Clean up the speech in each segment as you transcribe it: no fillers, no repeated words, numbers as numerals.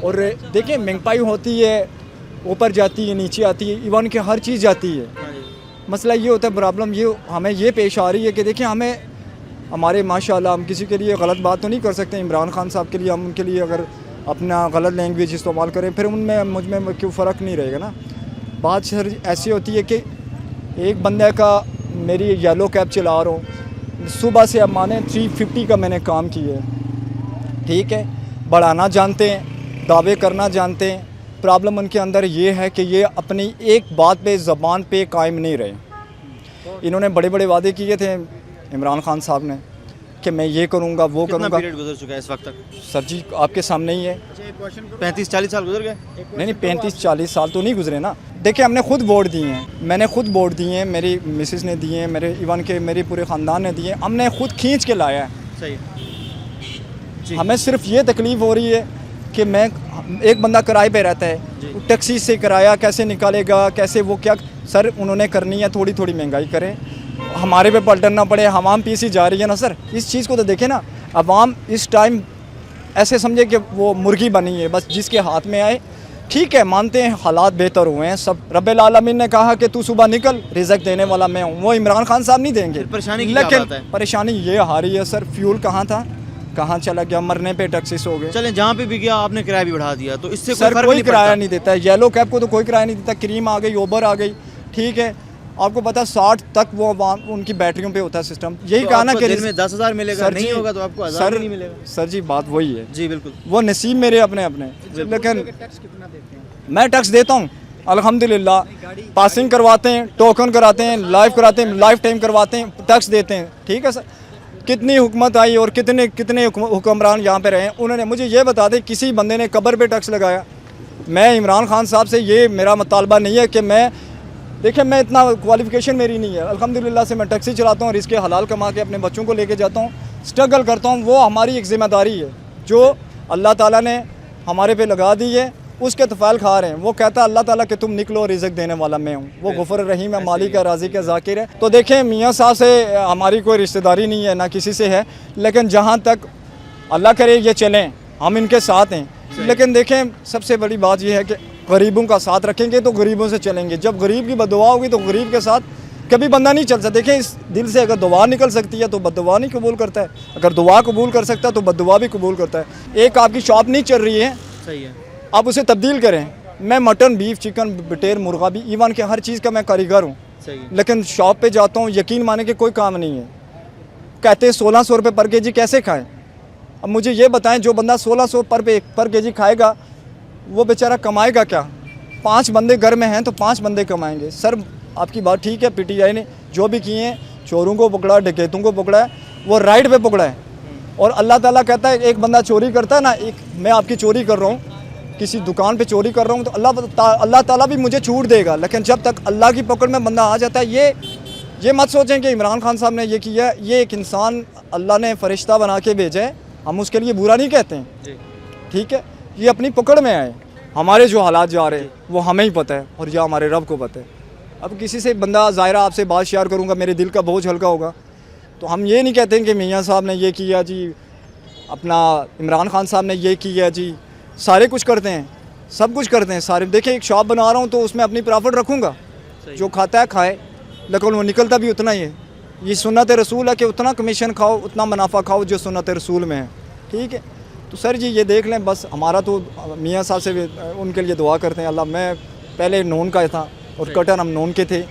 اور دیکھیں مہنگائی ہوتی ہے, اوپر جاتی ہے, نیچے آتی ہے, ایون کہ ہر چیز جاتی ہے. مسئلہ یہ ہوتا ہے, پرابلم یہ ہمیں یہ پیش آ رہی ہے کہ دیکھیں ہمیں ہمارے ماشاءاللہ ہم کسی کے لیے غلط بات تو نہیں کر سکتے. عمران خان صاحب کے لیے ہم ان کے لیے اگر اپنا غلط لینگویج استعمال کریں پھر ان میں مجھ میں کیوں فرق نہیں رہے گا نا. بات سر ایسی ہوتی ہے کہ ایک بندے کا, میری یلو کیب چلا رہا ہوں, صبح سے اب مانے 350 کا میں نے کام کیا ہے, ٹھیک ہے, بڑھانا جانتے ہیں, دعوے کرنا جانتے ہیں. پرابلم ان کے اندر یہ ہے کہ یہ اپنی ایک بات پہ, زبان پہ قائم نہیں رہے. انہوں نے بڑے بڑے وعدے کیے تھے عمران خان صاحب نے کہ میں یہ کروں گا, وہ کروں گا. کتنا پیریڈ گزر چکا ہے اس وقت تک؟ سر جی آپ کے سامنے ہی ہے. 35-40 سال گزر گئے؟ نہیں 35-40 سال تو نہیں گزرے نا. دیکھیں ہم نے خود ووٹ دیے ہیں, میں نے خود ووٹ دیے ہیں, میری مسز نے دیے ہیں, میرے ایون کہ میری پورے خاندان نے دیے ہیں. ہم نے خود کھینچ کے لایا ہے. صحیح. ہمیں صرف یہ تکلیف ہو رہی ہے کہ میں ایک بندہ کرائے پہ رہتا ہے, ٹیکسی سے کرایہ کیسے نکالے گا, کیسے وہ کیا. سر انہوں نے کرنی ہے, تھوڑی تھوڑی مہنگائی کریں, ہمارے پہ پلٹنا پڑے. عوام پیسی جا رہی ہے نا سر, اس چیز کو تو دیکھیں نا. عوام اس ٹائم ایسے سمجھے کہ وہ مرغی بنی ہے, بس جس کے ہاتھ میں آئے. ٹھیک ہے مانتے ہیں حالات بہتر ہوئے ہیں سب, رب العالمین نے کہا کہ تو صبح نکل, رزق دینے والا میں ہوں. وہ عمران خان صاحب نہیں دیں گے. پریشانی کی کیا بات ہے؟ پریشانی یہ آ رہی ہے سر, فیول کہاں تھا کہاں چلا گیا, مرنے پہ ٹیکسیز ہو گئے. چلیں جہاں پہ بھی گیا آپ نے کرایہ بھی بڑھا دیا, تو اس سے سر کوئی کرایہ نہیں دیتا ہے. یلو کیب کو تو کوئی کرایہ نہیں دیتا. کریم آ گئی, اوبر آ گئی, ٹھیک ہے. آپ کو پتا 60 تک وہ ان کی بیٹریوں پہ ہوتا ہے سسٹم. یہی کہا نا کہ دن میں 10,000 ملے گا, نہیں ہوگا تو آپ کو 1000 نہیں ملے گا. سر جی بات وہی ہے. جی بالکل, وہ نصیب میرے اپنے. لیکن میں ٹیکس دیتا ہوں الحمدللہ. پاسنگ کرواتے ہیں, ٹوکن کراتے ہیں, لائف کراتے ہیں, لائف ٹائم کرواتے ہیں, ٹیکس دیتے ہیں. ٹھیک ہے سر. کتنی حکومت آئی اور کتنے حکمران یہاں پہ رہے, انہوں نے مجھے یہ بتا دیں کسی بندے نے قبر پہ ٹیکس لگایا. میں عمران خان صاحب سے یہ میرا مطالبہ نہیں ہے کہ میں, دیکھیں میں اتنا کوالیفیکیشن میری نہیں ہے الحمدللہ سے. میں ٹیکسی چلاتا ہوں, رزق حلال کما کے اپنے بچوں کو لے کے جاتا ہوں, اسٹرگل کرتا ہوں. وہ ہماری ایک ذمہ داری ہے جو اللہ تعالیٰ نے ہمارے پہ لگا دی ہے, اس کے طفیل کھا رہے ہیں. وہ کہتا ہے اللہ تعالیٰ کہ تم نکلو, رزق دینے والا میں ہوں. وہ غفور الرحیم ہے, مالک ہے, رازق ہے, ذاکر ہے. تو دیکھیں میاں صاحب سے ہماری کوئی رشتہ داری نہیں ہے, نہ کسی سے ہے. لیکن جہاں تک اللہ کرے یہ چلیں, ہم ان کے ساتھ ہیں. لیکن دیکھیں سب سے بڑی بات یہ ہے کہ غریبوں کا ساتھ رکھیں گے تو غریبوں سے چلیں گے. جب غریب کی بددعا ہوگی تو غریب کے ساتھ کبھی بندہ نہیں چل سکتا. دیکھیں اس دل سے اگر دعا نکل سکتی ہے تو بددعا نہیں قبول کرتا ہے, اگر دعا قبول کر سکتا ہے تو بددعا بھی قبول کرتا ہے. ایک آپ کی شاپ نہیں چل رہی ہے, صحیح ہے, آپ اسے تبدیل کریں. میں مٹن, بیف, چکن, بٹیر, مرغا بھی, ایون کہ ہر چیز کا میں کاریگر ہوں. لیکن شاپ پہ جاتا ہوں, یقین مانے کہ کوئی کام نہیں ہے. کہتے ہیں 1600 روپے پر کے جی کیسے کھائیں. اب مجھے یہ بتائیں جو بندہ 1600 پر کے جی کھائے گا وہ بیچارہ کمائے گا کیا. 5 بندے گھر میں ہیں تو 5 بندے کمائیں گے. سر آپ کی بات ٹھیک ہے, پی ٹی آئی نے جو بھی کیے ہیں, چوروں کو پکڑا, ڈکیتوں کو پکڑا ہے, وہ رائٹ پہ پکڑا ہے. اور اللہ تعالیٰ کہتا ہے ایک بندہ چوری کرتا ہے نا, ایک میں آپ کی چوری کر رہا ہوں, کسی دکان پہ چوری کر رہا ہوں تو اللہ تعالیٰ بھی مجھے چھوٹ دے گا. لیکن جب تک اللہ کی پکڑ میں بندہ آ جاتا ہے, یہ مت سوچیں کہ عمران خان صاحب نے یہ کیا. یہ ایک انسان اللہ نے فرشتہ بنا کے بھیجا ہے, ہم اس کے لیے برا نہیں کہتے ہیں. ٹھیک ہے, یہ اپنی پکڑ میں آئے. ہمارے جو حالات جا رہے ہیں وہ ہمیں ہی پتہ ہے اور یہ ہمارے رب کو پتہ ہے. اب کسی سے بندہ ظاہرہ آپ سے بات شیئر کروں گا, میرے دل کا بوجھ ہلکا ہوگا. تو ہم یہ نہیں کہتے ہیں کہ میاں صاحب نے یہ کیا جی, اپنا عمران خان صاحب نے یہ کیا جی. سارے کچھ کرتے ہیں, سب کچھ کرتے ہیں سارے. دیکھیں ایک شاپ بنا رہا ہوں تو اس میں اپنی پرافٹ رکھوں گا, جو کھاتا ہے کھائے, لیکن وہ نکلتا بھی اتنا ہی ہے. یہ سنت رسول ہے کہ اتنا کمیشن کھاؤ, اتنا منافع کھاؤ جو سنت رسول میں ہے. ٹھیک ہے, تو سر جی یہ دیکھ لیں بس. ہمارا تو میاں صاحب سے بھی ان کے لیے دعا کرتے ہیں اللہ. میں پہلے نون کا تھا اور کٹن ہم نون کے تھے.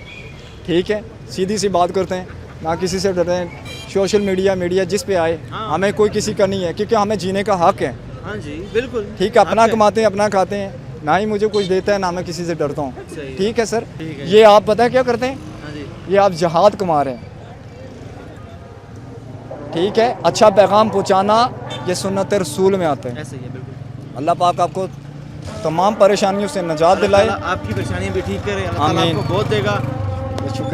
ٹھیک ہے, سیدھی سی بات کرتے ہیں, نہ کسی سے ڈرتے ہیں. سوشل میڈیا جس پہ آئے, ہمیں کوئی کسی کا نہیں ہے, کیونکہ ہمیں جینے کا حق ہے. ہاں جی بالکل, ٹھیک ہے, اپنا کماتے ہیں, اپنا کھاتے ہیں, نہ ہی مجھے کچھ دیتا ہے, نہ میں کسی سے ڈرتا ہوں. ٹھیک ہے سر, یہ آپ پتہ ہے کیا کرتے ہیں, یہ آپ جہاد کما رہے ہیں. ٹھیک ہے, اچھا پیغام پہنچانا یہ سنت رسول میں آتا ہے. اللہ پاک آپ کو تمام پریشانیوں سے نجات دلائے, آپ کی پریشانیاں بھی ٹھیک کرے, اللہ تعالیٰ آپ کو بہت دے گا. شکریہ.